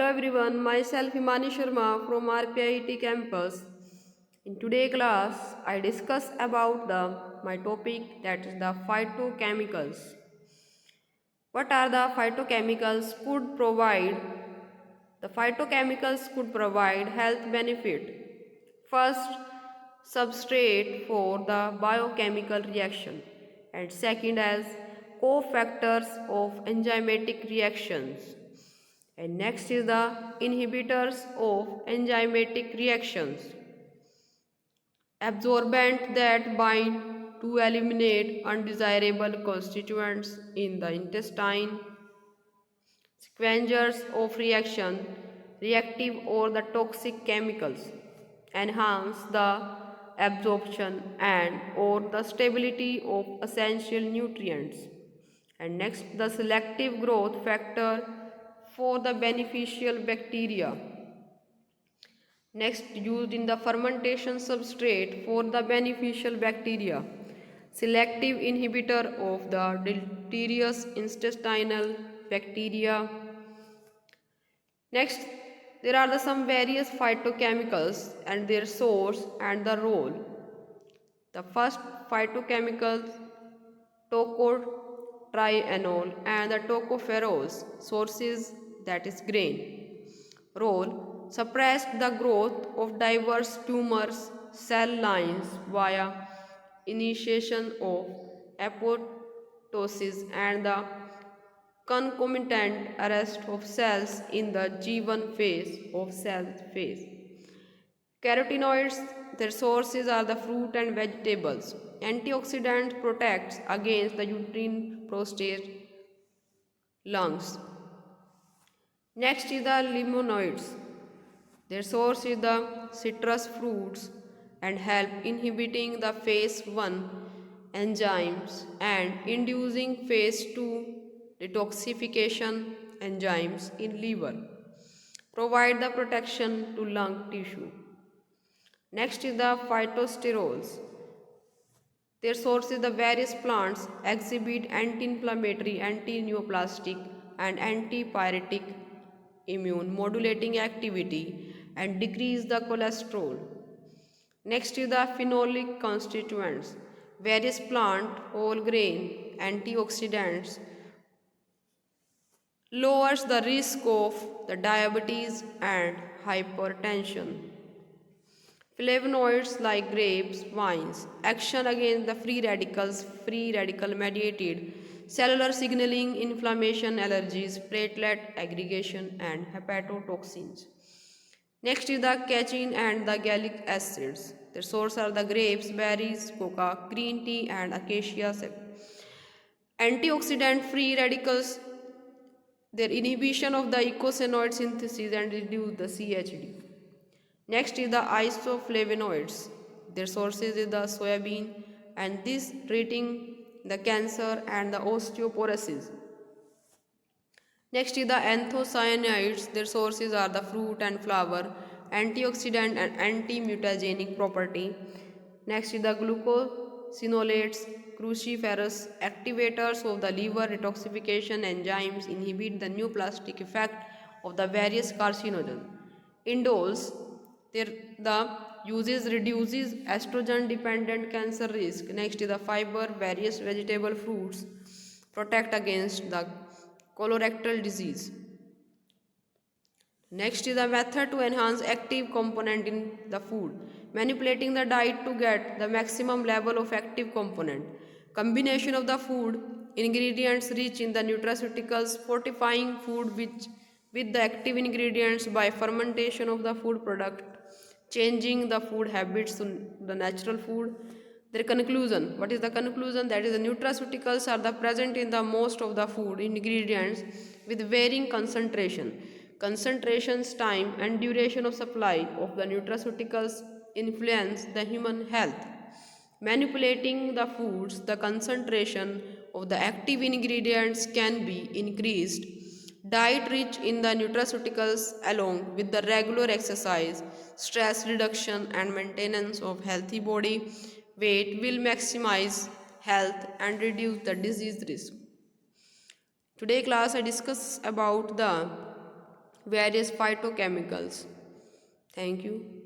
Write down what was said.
everyone, myself Himani Sharma from RPIIT campus. In today's class, I discuss about my topic, that is the phytochemicals. What are the phytochemicals? The phytochemicals could provide health benefit. First, substrate for the biochemical reaction, and second as cofactors of enzymatic reactions. And next is the inhibitors of enzymatic reactions. Absorbent that bind to eliminate undesirable constituents in the intestine. Sequencers of reaction, reactive or the toxic chemicals, enhance the absorption and or the stability of essential nutrients. And next, the selective growth factor for the beneficial bacteria. Next, used in the fermentation substrate for the beneficial bacteria. Selective inhibitor of the deleterious intestinal bacteria. Next, there are some various phytochemicals and their source and the role. The first phytochemical, tocotrienol and the tocopherol, sources, that is grain. Role, suppress the growth of diverse tumors cell lines via initiation of apoptosis and the concomitant arrest of cells in the G1 phase of cell phase. Carotenoids, their sources are the fruit and vegetables. Antioxidant protects against the uterine, prostate, lungs. Next is the limonoids. Their source is the citrus fruits and help inhibiting the phase 1 enzymes and inducing phase 2 detoxification enzymes in liver. Provide the protection to lung tissue. Next is the phytosterols. Their source is the various plants exhibit anti-inflammatory, anti-neoplastic and antipyretic immune modulating activity and decrease the cholesterol. Next is the phenolic constituents. Various plant, whole grain, antioxidants lowers the risk of the diabetes and hypertension. Flavonoids like grapes, wines, action against the free radicals, free radical mediated cellular signaling, inflammation, allergies, platelet aggregation, and hepatotoxins. Next is the catechin and the gallic acids. Their source are the grapes, berries, coca, green tea, and acacia sap. Antioxidant free radicals, their inhibition of the eicosanoid synthesis and reduce the CHD. Next is the isoflavonoids. Their sources is the soybean and this treating the cancer and the osteoporosis. Next is the anthocyanins. Their sources are the fruit and flower, antioxidant and anti-mutagenic property. Next is the glucosinolates, cruciferous activators of the liver detoxification enzymes inhibit the neoplastic effect of the various carcinogens. Indoles, the uses reduces estrogen dependent cancer risk. Next is the fiber, various vegetable fruits protect against the colorectal disease. Next is the method to enhance active component in the food. Manipulating the diet to get the maximum level of active component. Combination of the food ingredients rich in the nutraceuticals, fortifying food with the active ingredients by fermentation of the food product, changing the food habits to the natural food. Their conclusion. What is the conclusion? That is the nutraceuticals are the present in the most of the food ingredients with varying concentration. Concentrations, time and duration of supply of the nutraceuticals influence the human health. Manipulating the foods, the concentration of the active ingredients can be increased. Diet rich in the nutraceuticals along with the regular exercise, stress reduction and maintenance of healthy body weight will maximize health and reduce the disease risk. Today class I discuss about the various phytochemicals. Thank you.